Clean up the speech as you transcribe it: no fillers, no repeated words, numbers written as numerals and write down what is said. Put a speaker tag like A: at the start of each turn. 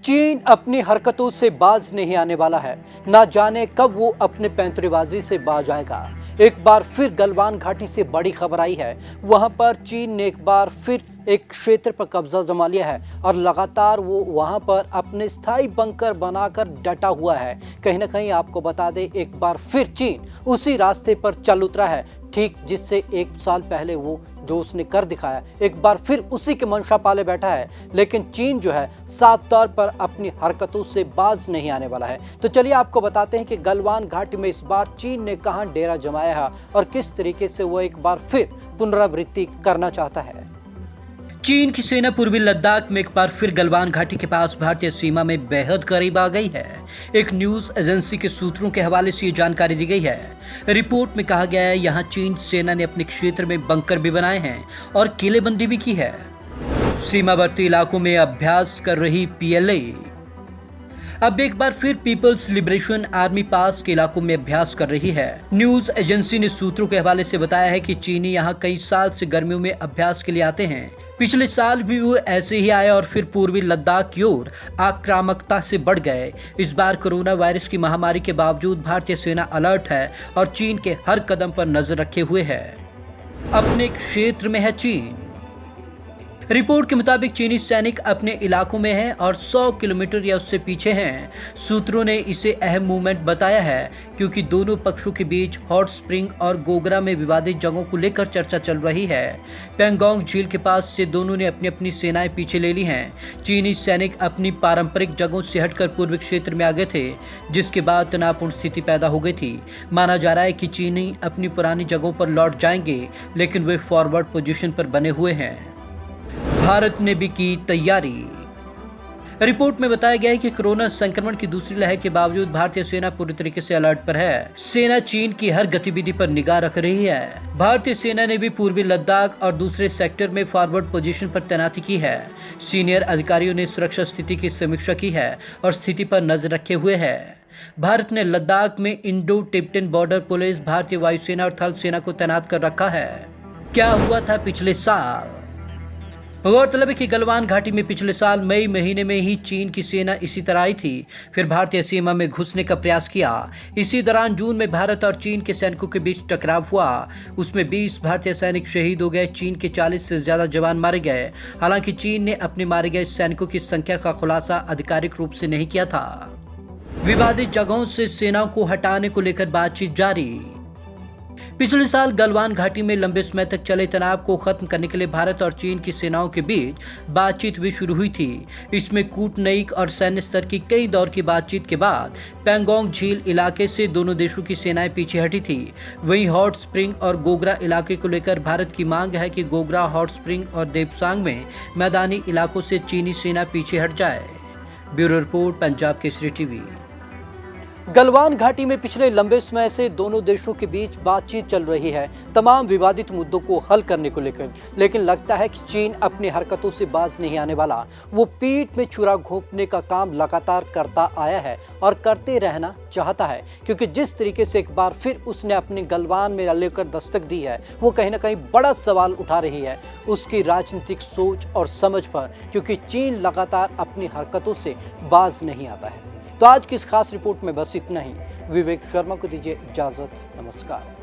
A: चीन अपनी हरकतों से बाज नहीं आने वाला है। ना जाने कब वो अपने पैंतरेबाजी से बाज आएगा। एक बार फिर गलवान घाटी से बड़ी खबर आई है। वहां पर चीन ने एक बार फिर एक क्षेत्र पर कब्जा जमा लिया है और लगातार वो वहां पर अपने स्थायी बंकर बनाकर डटा हुआ है। कहीं ना कहीं आपको बता दें, एक बार फिर चीन उसी रास्ते पर चल उतरा है, ठीक जिससे एक साल पहले वो जो उसने कर दिखाया, एक बार फिर उसी के मंशा पाले बैठा है। लेकिन चीन जो है साफ तौर पर अपनी हरकतों से बाज नहीं आने वाला है। तो चलिए आपको बताते हैं कि गलवान घाटी में इस बार चीन ने कहां डेरा जमाया है और किस तरीके से वो एक बार फिर पुनरावृत्ति करना चाहता है।
B: चीन की सेना पूर्वी लद्दाख में एक बार फिर गलवान घाटी के पास भारतीय सीमा में बेहद करीब आ गई है। एक न्यूज एजेंसी के सूत्रों के हवाले से ये जानकारी दी गई है। रिपोर्ट में कहा गया है, यहां चीन सेना ने अपने क्षेत्र में बंकर भी बनाए हैं और किलेबंदी भी की है। सीमावर्ती इलाकों में अभ्यास कर रही पीएलए अब एक बार फिर पीपल्स लिबरेशन आर्मी पास के इलाकों में अभ्यास कर रही है। न्यूज एजेंसी ने सूत्रों के हवाले से बताया है कि चीनी यहां कई साल से गर्मियों में अभ्यास के लिए आते हैं। पिछले साल भी वो ऐसे ही आए और फिर पूर्वी लद्दाख की ओर आक्रामकता से बढ़ गए। इस बार कोरोना वायरस की महामारी के बावजूद भारतीय सेना अलर्ट है और चीन के हर कदम पर नजर रखे हुए है। अपने क्षेत्र में है चीन। रिपोर्ट के मुताबिक चीनी सैनिक अपने इलाकों में हैं और 100 किलोमीटर या उससे पीछे हैं। सूत्रों ने इसे अहम मूवमेंट बताया है क्योंकि दोनों पक्षों के बीच हॉट स्प्रिंग और गोगरा में विवादित जगहों को लेकर चर्चा चल रही है। पेंगोंग झील के पास से दोनों ने अपनी अपनी सेनाएं पीछे ले ली हैं। चीनी सैनिक अपनी पारंपरिक जगहों से हटकर पूर्वी क्षेत्र में आ गए थे, जिसके बाद तनावपूर्ण स्थिति पैदा हो गई थी। माना जा रहा है कि चीनी अपनी पुरानी जगहों पर लौट जाएंगे, लेकिन वे फॉरवर्ड पोजीशन पर बने हुए हैं। भारत ने भी की तैयारी। रिपोर्ट में बताया गया है कि कोरोना संक्रमण की दूसरी लहर के बावजूद भारतीय सेना पूरी तरीके से अलर्ट पर है। सेना चीन की हर गतिविधि पर निगाह रख रही है। भारतीय सेना ने भी पूर्वी लद्दाख और दूसरे सेक्टर में फॉरवर्ड पोजीशन पर तैनाती की है। सीनियर अधिकारियों ने सुरक्षा स्थिति की समीक्षा की है और स्थिति पर नजर रखे हुए है। भारत ने लद्दाख में इंडो टिबेटन बॉर्डर पुलिस, भारतीय वायुसेना और थल सेना को तैनात कर रखा है। क्या हुआ था पिछले साल? गौरतलब है कि गलवान घाटी में पिछले साल मई महीने में ही चीन की सेना इसी तरह आई थी, फिर भारतीय सीमा में घुसने का प्रयास किया। इसी दौरान जून में भारत और चीन के सैनिकों के बीच टकराव हुआ। उसमें 20 भारतीय सैनिक शहीद हो गए। चीन के 40 से ज्यादा जवान मारे गए। हालांकि चीन ने अपने मारे गए सैनिकों की संख्या का खुलासा आधिकारिक रूप से नहीं किया था। विवादित जगहों से सेनाओं को हटाने को लेकर बातचीत जारी। पिछले साल गलवान घाटी में लंबे समय तक चले तनाव को खत्म करने के लिए भारत और चीन की सेनाओं के बीच बातचीत भी शुरू हुई थी। इसमें कूटनैतिक और सैन्य स्तर की कई दौर की बातचीत के बाद पेंगोंग झील इलाके से दोनों देशों की सेनाएं पीछे हटी थी। वहीं हॉट स्प्रिंग और गोगरा इलाके को लेकर भारत की मांग है कि गोगरा, हॉट स्प्रिंग और देपसांग में मैदानी इलाकों से चीनी सेना पीछे हट जाए। Bureau report, Punjab Kesari TV.
A: Galwan घाटी में पिछले लंबे समय से दोनों देशों के बीच बातचीत चल रही है तमाम विवादित मुद्दों को हल करने को लेकर, लेकिन लगता है कि चीन अपनी हरकतों से बाज नहीं आने वाला। वो पीठ में छुरा घोंपने का काम लगातार करता आया है और करते रहना चाहता है, क्योंकि जिस तरीके से एक बार फिर उसने अपने गलवान में लेकर दस्तक दी है, वो कहीं ना कहीं बड़ा सवाल उठा रही है उसकी राजनीतिक सोच और समझ पर, क्योंकि चीन लगातार अपनी हरकतों से बाज नहीं आता है। तो आज की इस खास रिपोर्ट में बस इतना ही। विवेक शर्मा को दीजिए इजाजत। नमस्कार।